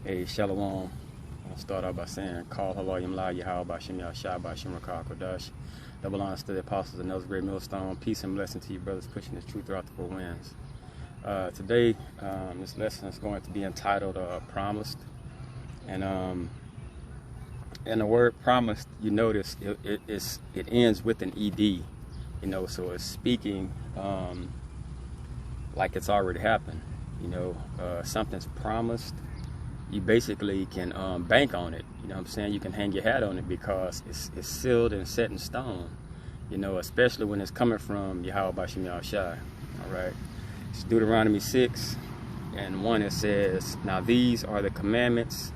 Hey, Shalom. I'll start out by saying, Call Halayim La Yahweh Bashim Yahshai Bashim Rakah Kodash. Double honors to the apostles and those great millstone. Peace and blessing to you, brothers, pushing this truth throughout the four winds. Today, this lesson is going to be entitled Promised. And the word promised, you notice, it ends with an ED. You know, so it's speaking like it's already happened. You know, something's promised. You basically can bank on it. You know what I'm saying? You can hang your hat on it because it's sealed and set in stone. You know, especially when it's coming from Yahweh Bashim Yahshai. All right. It's Deuteronomy 6 and 1. It says, "Now these are the commandments,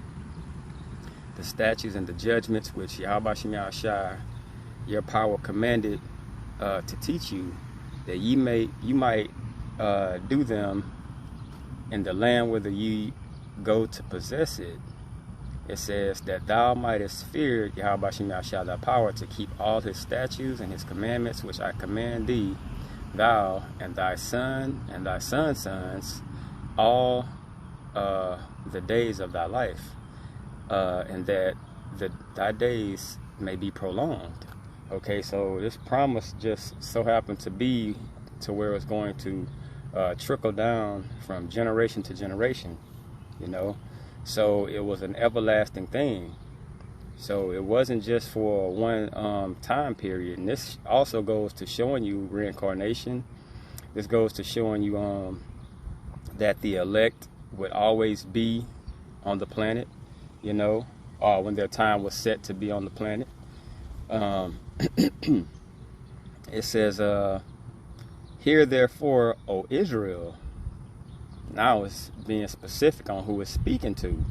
the statutes, and the judgments which Yahweh Bashim Yahshai, your power, commanded to teach you, that you might do them in the land whither ye go to possess it." It says that thou mightest fear Yahweh Bashim Yahshai thy power to keep all his statutes and his commandments which I command thee, thou and thy son and thy son's sons, all the days of thy life, and that thy days may be prolonged. Okay, so this promise just so happened to be to where it's going to trickle down from generation to generation. You know, so it was an everlasting thing. So it wasn't just for one time period. And this also goes to showing you reincarnation. This goes to showing you that the elect would always be on the planet, you know, when their time was set to be on the planet. It says, "Hear therefore, O Israel." Now it's being specific on who it's speaking to.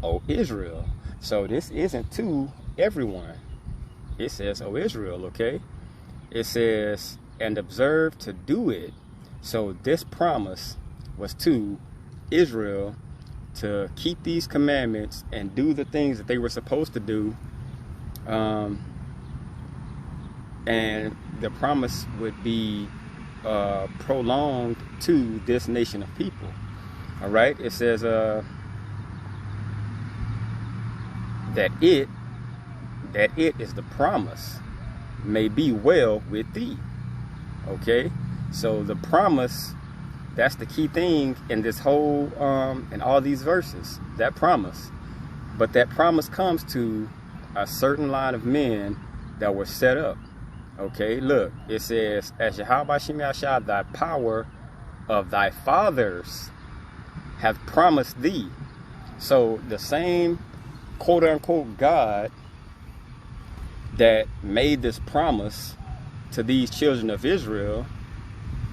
O Israel. So this isn't to everyone. It says, O Israel, okay? It says, "And observe to do it." So this promise was to Israel to keep these commandments and do the things that they were supposed to do. And the promise would be prolonged to this nation of people. All right, it says that it is the promise may be well with thee. Okay, so the promise, that's the key thing in this whole in all these verses, that promise. But that promise comes to a certain line of men that were set up. Okay, look, it says, "As Yahweh Bashim Yahshai, thy power of thy fathers hath promised thee." So the same quote unquote God that made this promise to these children of Israel,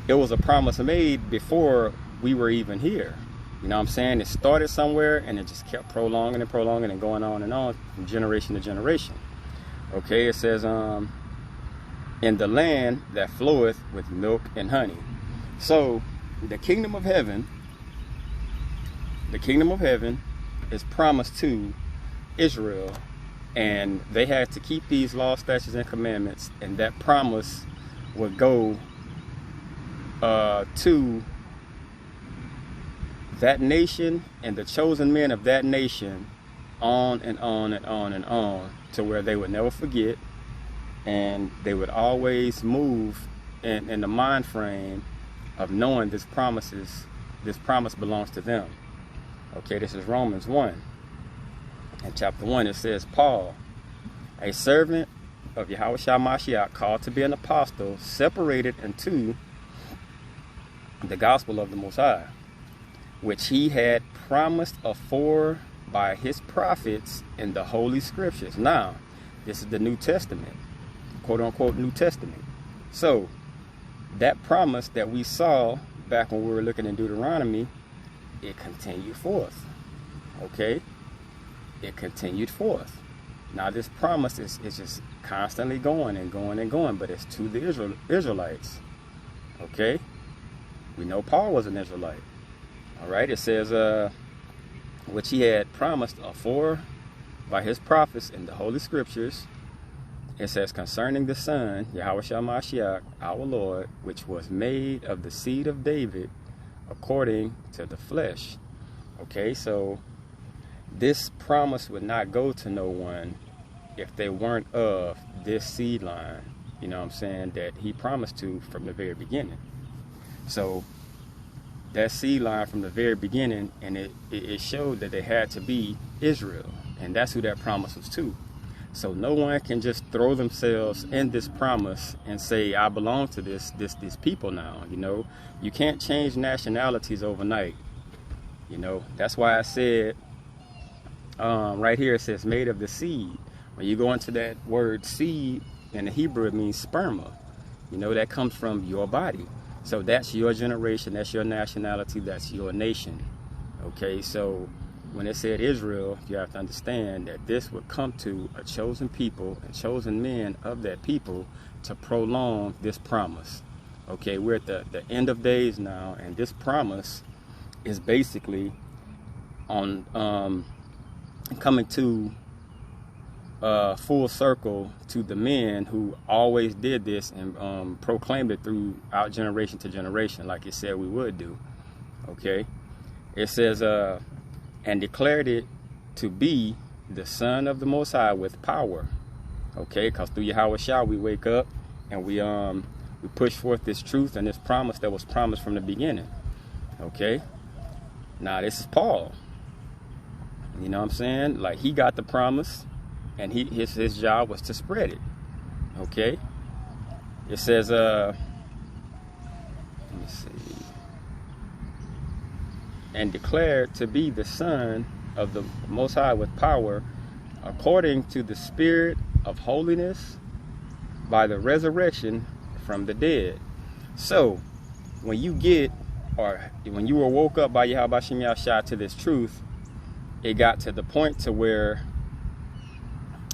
it was a promise made before we were even here. You know what I'm saying? It started somewhere and it just kept prolonging and prolonging and going on and on from generation to generation. Okay, it says, "In the land that floweth with milk and honey." So the kingdom of heaven is promised to Israel, and they had to keep these laws, statutes, and commandments, and that promise would go to that nation and the chosen men of that nation, on and on and on and on, to where they would never forget. And they would always move in the mind frame of knowing this promise belongs to them. Okay, this is Romans 1. In chapter 1, it says, "Paul, a servant of Yahushua Mashiach, called to be an apostle, separated into the gospel of the Most High, which he had promised afore by his prophets in the Holy Scriptures." Now, this is the New Testament. Quote unquote New Testament. So that promise that we saw back when we were looking in Deuteronomy, it continued forth. Okay, it continued forth. Now this promise is just constantly going and going and going, but it's to the Israelites. Okay, we know Paul was an Israelite. All right, it says which he had promised afore by his prophets in the Holy Scriptures. It says, "Concerning the Son, Yahushua Mashiach, our Lord, which was made of the seed of David according to the flesh." Okay, so this promise would not go to no one if they weren't of this seed line, you know what I'm saying, that he promised to from the very beginning. So that seed line from the very beginning, and it showed that they had to be Israel, and that's who that promise was to. So no one can just throw themselves in this promise and say, I belong to these people now. You know, you can't change nationalities overnight. You know, that's why I said right here it says made of the seed. When you go into that word seed in the Hebrew, it means sperma. You know, that comes from your body. So that's your generation, that's your nationality, that's your nation. Okay, so when it said Israel, you have to understand that this would come to a chosen people and chosen men of that people to prolong this promise. Okay, we're at the end of days now, and this promise is basically on coming to full circle to the men who always did this and proclaimed it throughout generation to generation, like it said we would do. Okay, it says and declared it to be the Son of the Most High with power. Okay, because through Yahweh Shah we wake up and we push forth this truth and this promise that was promised from the beginning. Okay, now this is Paul. You know what I'm saying? Like, he got the promise, and his job was to spread it. Okay, it says let me see. And declared to be the Son of the Most High with power, according to the Spirit of holiness, by the resurrection from the dead. So, when you were woke up by Yahweh Shem Yahshua to this truth, it got to the point to where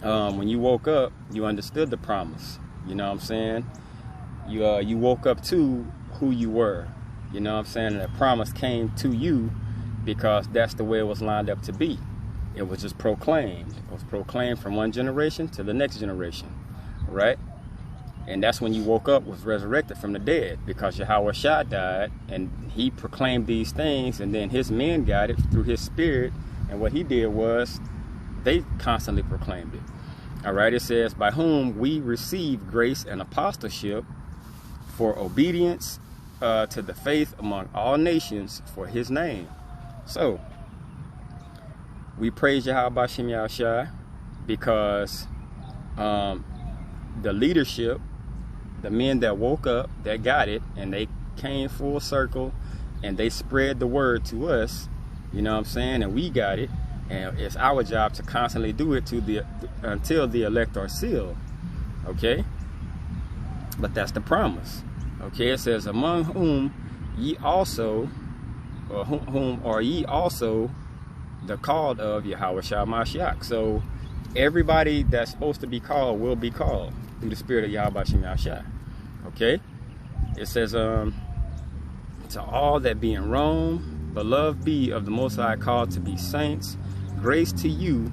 when you woke up, you understood the promise. You know what I'm saying? You woke up to who you were. You know what I'm saying? And the promise came to you because that's the way it was lined up to be. It was just proclaimed. It was proclaimed from one generation to the next generation, right? And that's when you woke up, was resurrected from the dead, because Yahweh Shah died, and he proclaimed these things, and then his men got it through his spirit, and what he did was they constantly proclaimed it. All right, it says, by whom we receive grace and apostleship for obedience to the faith among all nations for his name. So we praise Yahweh Shem Yahshua because the leadership, the men that woke up, that got it, and they came full circle and they spread the word to us, you know what I'm saying, and we got it, and it's our job to constantly do it until the elect are sealed. Okay, but that's the promise. Okay, it says, among whom ye also, or whom are ye also the called of Yahweh Shah Mashiach. So everybody that's supposed to be called will be called through the spirit of Yahweh Shem Yahshua. Okay, it says, to all that be in Rome, beloved be of the Most High, called to be saints, grace to you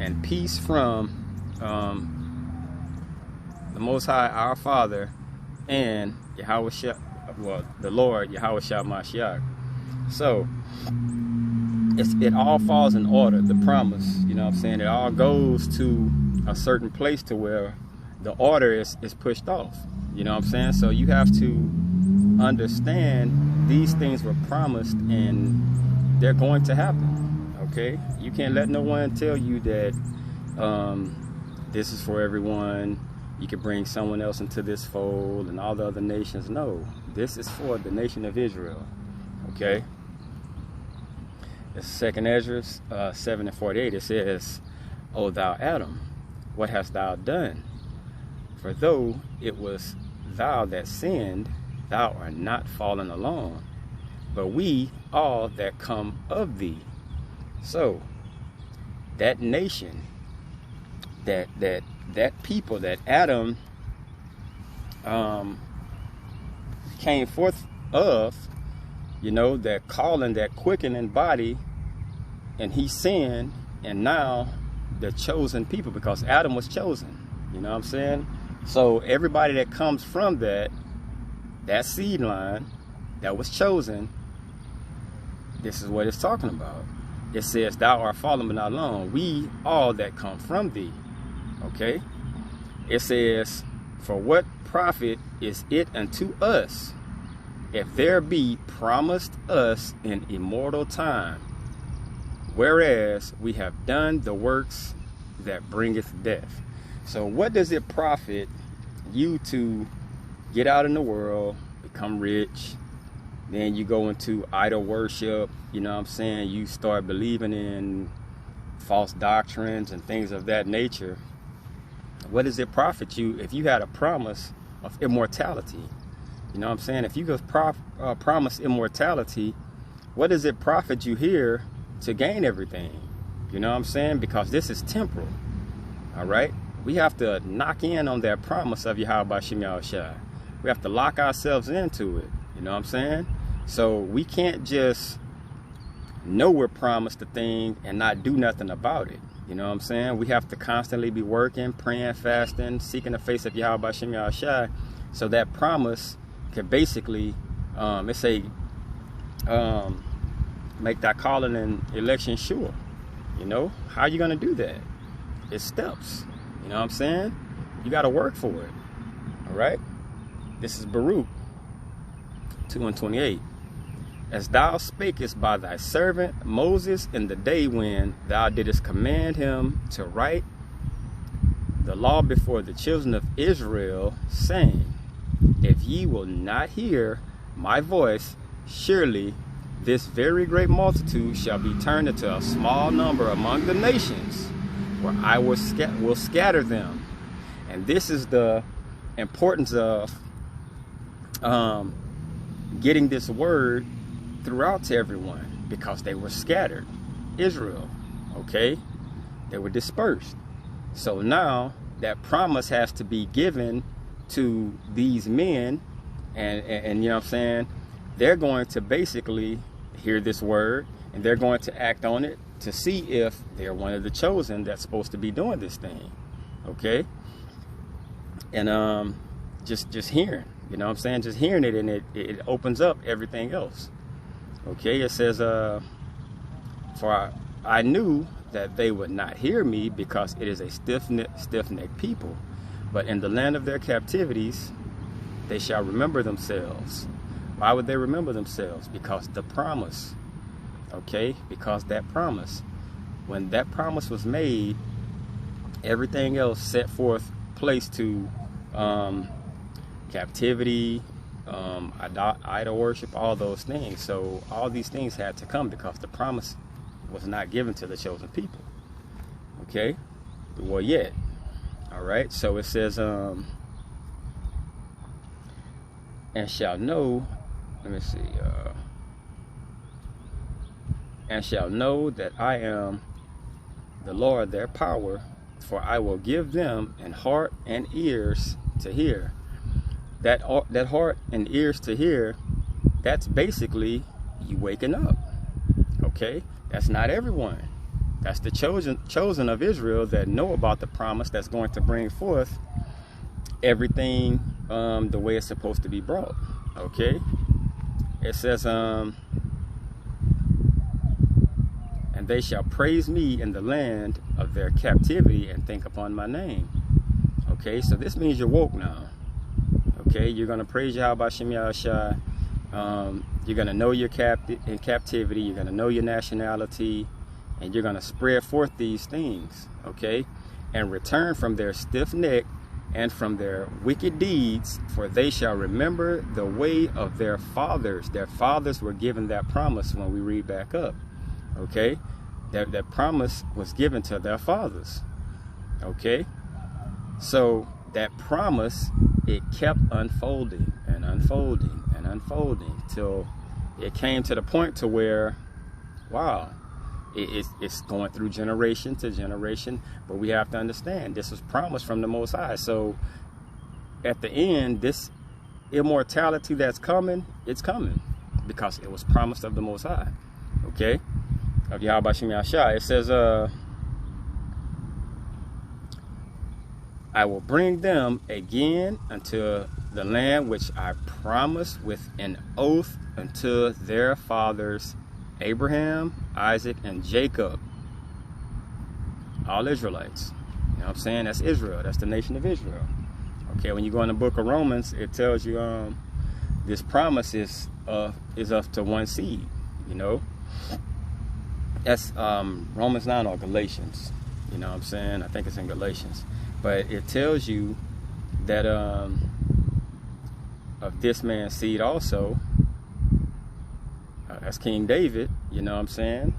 and peace from the Most High our Father and Yahweh Shah, the Lord Yahweh Shah Mashiach. So it all falls in order, the promise, you know what I'm saying? It all goes to a certain place to where the order is pushed off, you know what I'm saying? So you have to understand these things were promised and they're going to happen. Okay, you can't let no one tell you that this is for everyone, you can bring someone else into this fold and all the other nations. No, this is for the nation of Israel. Okay, it's 2nd Ezra 7:48. It says, O thou Adam, what hast thou done? For though it was thou that sinned, thou art not fallen alone, but we all that come of thee. So that nation, that people, that Adam came forth of, you know, that calling, that quickening body, and he sinned, and now the chosen people, because Adam was chosen, you know what I'm saying? So everybody that comes from that seed line that was chosen, this is what it's talking about. it says, thou art fallen but not alone. We all that come from thee. Okay. It says, for what profit is it unto us if there be promised us an immortal time, whereas we have done the works that bringeth death? So what does it profit you to get out in the world, become rich, then you go into idol worship, you know what I'm saying? You start believing in false doctrines and things of that nature. What does it profit you if you had a promise of immortality? You know what I'm saying? If you could promise immortality, what does it profit you here to gain everything? You know what I'm saying? Because this is temporal. All right? We have to knock in on that promise of Yahweh Shem Yahushua. We have to lock ourselves into it. You know what I'm saying? So we can't just know we're promised a thing and not do nothing about it. You know what I'm saying? We have to constantly be working, praying, fasting, seeking the face of Yahweh Shem Yahushua, so that promise can basically, let's say, make that calling and election sure. You know, how are you going to do that? It's steps. You know what I'm saying? You got to work for it. All right? This is Baruch 2:28. As thou spakest by thy servant Moses in the day when thou didst command him to write the law before the children of Israel, saying, if ye will not hear my voice, surely this very great multitude shall be turned into a small number among the nations, where I will scatter them. And this is the importance of getting this word throughout to everyone, because they were scattered. Israel, okay? They were dispersed. So now that promise has to be given to these men, and you know what I'm saying, they're going to basically hear this word and they're going to act on it to see if they're one of the chosen that's supposed to be doing this thing. Okay? And just hearing, you know what I'm saying, just hearing it, and it opens up everything else. Okay, it says, for I knew that they would not hear me, because it is a stiff-necked people. But in the land of their captivities, they shall remember themselves. Why would they remember themselves? Because the promise. Okay, because that promise. When that promise was made, everything else set forth place to captivity, idol worship, all those things. So all these things had to come because the promise was not given to the chosen people. Okay, well, yet. All right, so it says, and shall know, let me see, and shall know that I am the Lord their power, for I will give them an heart and ears to hear. That heart and ears to hear, that's basically you waking up. Okay, that's not everyone. That's the chosen of Israel that know about the promise that's going to bring forth everything the way it's supposed to be brought. Okay, it says, and they shall praise me in the land of their captivity and think upon my name. Okay, so this means you're woke now. Okay, you're going to praise Yahweh Shem Yahushua. You're going to know you're in captivity. You're going to know your nationality. And you're going to spread forth these things. Okay, and return from their stiff neck and from their wicked deeds, for they shall remember the way of their fathers. Their fathers were given that promise when we read back up. Okay, that promise was given to their fathers. Okay, so that promise, it kept unfolding and unfolding and unfolding till it came to the point to where, wow, it's going through generation to generation. But we have to understand, this was promised from the Most High. So at the end, this immortality that's coming, it's coming because it was promised of the Most High. Okay, of Yahweh Shem Yahushua. It says, I will bring them again unto the land which I promised with an oath unto their fathers, Abraham, Isaac, and Jacob. All Israelites. You know what I'm saying? That's Israel. That's the nation of Israel. Okay, when you go in the book of Romans, it tells you this promise is up to one seed. You know, that's Romans 9 or Galatians. You know what I'm saying? I think it's in Galatians. But it tells you that of this man's seed also, that's King David. You know what I'm saying?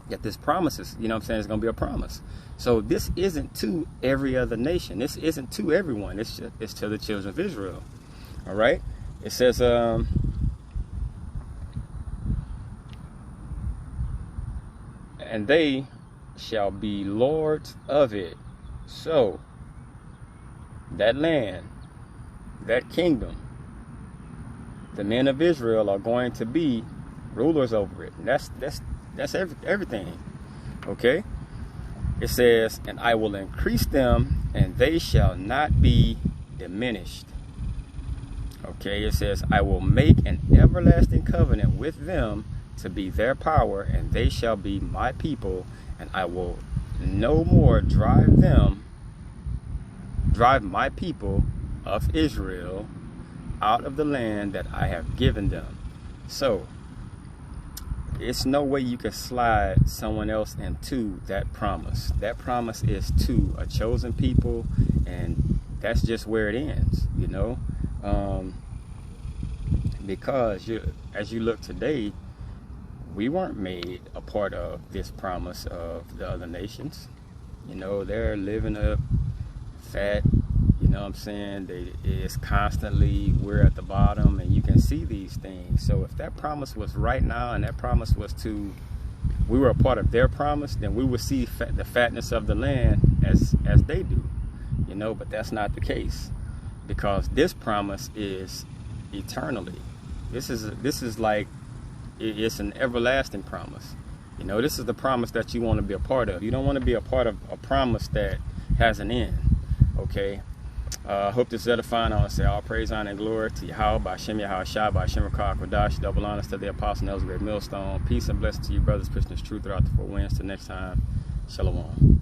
That this promise is, you know what I'm saying, it's going to be a promise. So this isn't to every other nation. This isn't to everyone. It's to the children of Israel. All right? It says, and they shall be lords of it. So that land, that kingdom, the men of Israel are going to be rulers over it. And that's everything. Okay? It says, and I will increase them, and they shall not be diminished. Okay? It says, I will make an everlasting covenant with them to be their power, and they shall be my people, and I will no more drive my people of Israel out of the land that I have given them. So it's no way you can slide someone else into that promise. That promise is to a chosen people, and that's just where it ends, you know. Because as you look today, we weren't made a part of this promise of the other nations. You know, they're living up fat, you know what I'm saying? It's constantly, we're at the bottom, and you can see these things. So if that promise was right now, and that promise was we were a part of their promise, then we would see the fatness of the land as they do, you know. But that's not the case, because this promise is eternally. This is like, it's an everlasting promise. You know, this is the promise that you want to be a part of. You don't want to be a part of a promise that has an end. Okay? I hope this is edifying. I want to say all praise, honor, and glory to Yahweh, by Shem Yahweh Shai, by Shem Rakah Kodash, double honors to the Apostle Ellsbury Millstone. Peace and blessings to you, brothers, Christians, true throughout the four winds. Till next time, Shalom.